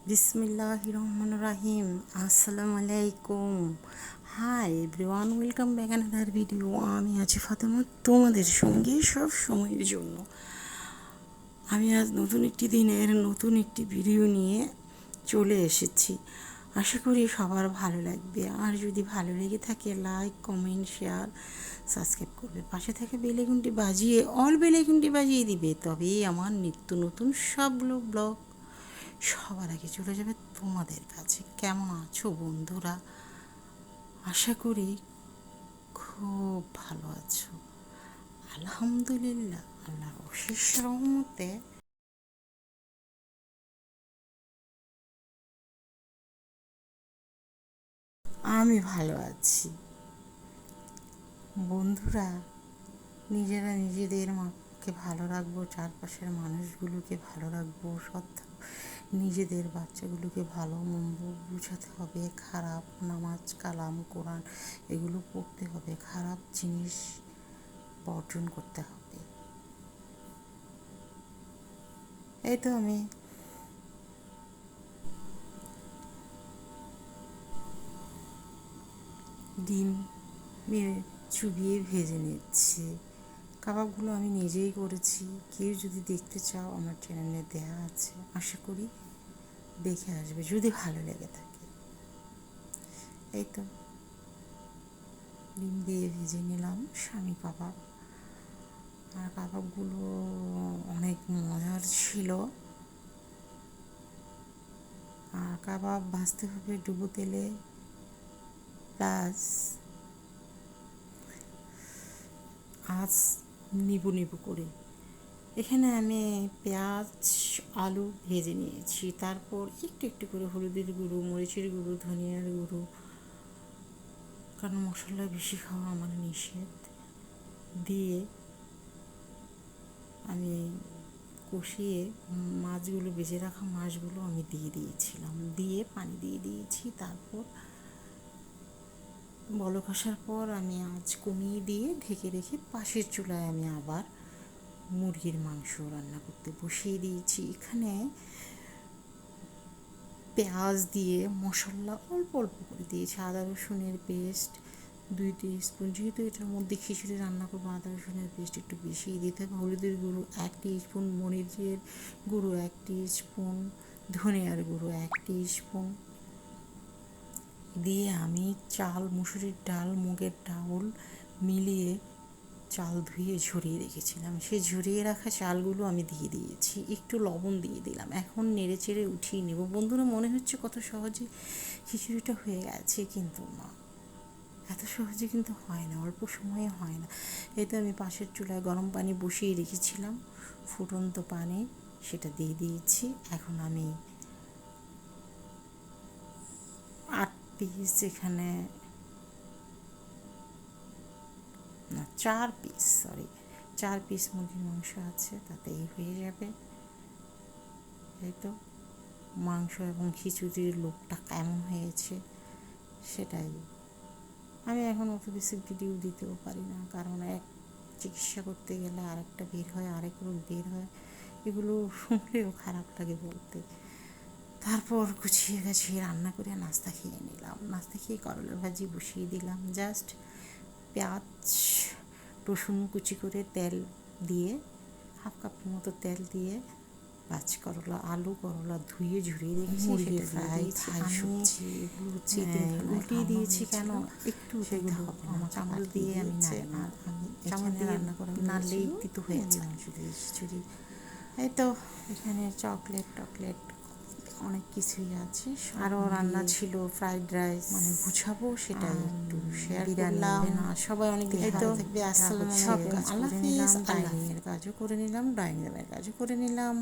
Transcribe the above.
বিসমিল্লাহির রহমানির রহিম। আসসালামু আলাইকুম। Hi everyone, welcome back another video. আমি আছি ফাতেমা, তোমাদের সঙ্গে সব সময়ের জন্য। আমি আজ নতুন একটি দিনের নতুন একটি ভিডিও নিয়ে চলে এসেছি। আশা করি সবার ভালো লাগবে। আর যদি ভালো লেগে থাকে লাইক, কমেন্ট, শেয়ার, সাবস্ক্রাইব করবে। পাশে থেকে বেল আইকনটি বাজিয়ে বেল আইকনটি বাজিয়ে দিবে, তবেই আমার নিত্য নতুন সবগুলো ব্লগ সবার আগে চলে যাবে তোমাদের কাছে। কেমন আছো বন্ধুরা? আশা করি খুব ভালো আছো। আলহামদুলিল্লাহ, আল্লাহর অশেষ রহমতে আমি ভালো আছি। বন্ধুরা, নিজেরা নিজেদেরকে ভালো রাখবো, চারপাশের মানুষগুলোকে ভালো রাখবো, নিজেদের বাচ্চাগুলোকে ভালো মন্দ বুঝাতে হবে। খারাপ নামাজ কালাম কোরআন এগুলো পড়তে হবে, খারাপ জিনিস বর্জন করতে হবে। এই তো আমি ডিম চুবিয়ে ভেজে নিচ্ছি। কাবাবগুলো আমি নিজেই করেছি। কেউ যদি দেখতে চাও আমার চ্যানেলে দেওয়া আছে, আশা করি দেখে আসবে যদি ভালো লেগে থাকে। এই তো ডিম দিয়ে ভেজে নিলাম স্বামী কাবাব। আর কাবাবগুলো অনেক মজার ছিল। আর কাবাব ভাজতে হবে ডুবো তেলে, প্লাস আঁচ নিবু নিবু করে। এখানে আমি পেঁয়াজ আলু ভেজে নিয়েছি। তারপর একটু একটু করে হলুদের গুঁড়ো, মরিচের গুঁড়ো, ধনিয়ার গুঁড়ো, কারণ মশলা বেশি খাওয়া আমার নিষেধ, দিয়ে আমি কষিয়ে মাছগুলো, ভেজে রাখা মাছগুলো আমি দিয়ে দিয়েছিলাম, দিয়ে পানি দিয়ে দিয়েছি। তারপর বলক আসার পর আমি আঁচ কমিয়ে দিয়ে ঢেকে রেখে পাশের চুলায় আমি আবার মুরগির মাংস রান্না করতে বসিয়ে দিয়েছি। এখানে পেঁয়াজ দিয়ে মশলা অল্প অল্প করে দিয়েছি, আদা রসুনের পেস্ট 2 টি স্পুন, যেহেতু এটার মধ্যে খিচুড়ি রান্না করবো আদা রসুনের পেস্ট একটু বেশিই দিতে হবে। হলুদের গুঁড়ো 1 টি স্পুন, মরিচের গুঁড়ো 1 টি স্পুন, ধনিয়ার গুঁড়ো 1 টি স্পুন দিয়ে আমি চাল, মুসুরির ডাল, মুগের ডাল মিলিয়ে চাল ধুয়ে ঝরিয়ে রেখেছিলাম, সেই ঝরিয়ে রাখা চালগুলো আমি দিয়ে দিয়েছি, একটু লবণ দিয়ে দিলাম। এখন নেড়ে চেড়ে উঠিয়ে নেব। বন্ধুরা, মনে হচ্ছে কত সহজে খিচুড়িটা হয়ে গেছে, কিন্তু না, এত সহজে কিন্তু হয় না, অল্প সময়ে হয় না। এতে আমি পাশের চুলায় গরম পানি বসিয়ে রেখেছিলাম, ফুটন্ত পানি সেটা দিয়ে দিয়েছি। এখন আমি 8 পিস, এখানে না 4 পিস, 4 পিস মুরগির মাংস আছে, তাতেই হয়ে যাবে। এই তো মাংস এবং খিচুড়ির লোকটা কেমন হয়েছে সেটাই। আমি এখন অত বেশি ভিডিও দিতেও পারি না, কারণ এক চিকিৎসা করতে গেলে আরেকটা বের হয়, আরেক রোগ বের হয়, এগুলো শুনলেও খারাপ লাগে বলতে। তারপর গুছিয়ে গাছিয়ে রান্না করে নাস্তা খেয়ে নিলাম। নাস্তা খেয়ে করলা ভাজি বসিয়ে দিলাম। জাস্ট পেঁয়াজ রসুন কুচি করে তেল দিয়ে, 1/2 কাপের মতো তেল দিয়ে করলা, আলু করলা ধুয়ে ঝরিয়ে রেখেছি, মুরগির ফ্রাই, থাই সবজি, এগুলো হচ্ছে উল্টিয়ে দিয়েছি কেন, একটু সেগুলো হবে না, চামচ দিয়ে আমি নাড়ি না, আমি চামচ দিয়ে রান্না করে নাড়লেই তিতো হয়ে যায় মাংস দিয়ে খিচুড়ি। এই তো এখানে চকলেট টকলেট অনেক কিছুই আছে, আরও রান্না ছিল, ফ্রাইড রাইস, মানে বুঝাবো সেটাই একটু শেয়ার করলাম না। সবাই অনেক ভালো থাকবে। আসসালামু আলাইকুম। আল্লাহ হাফেজ। ডাইনিং এর কাজও করে নিলাম, ডাইনিং রুমের কাজও করে নিলাম।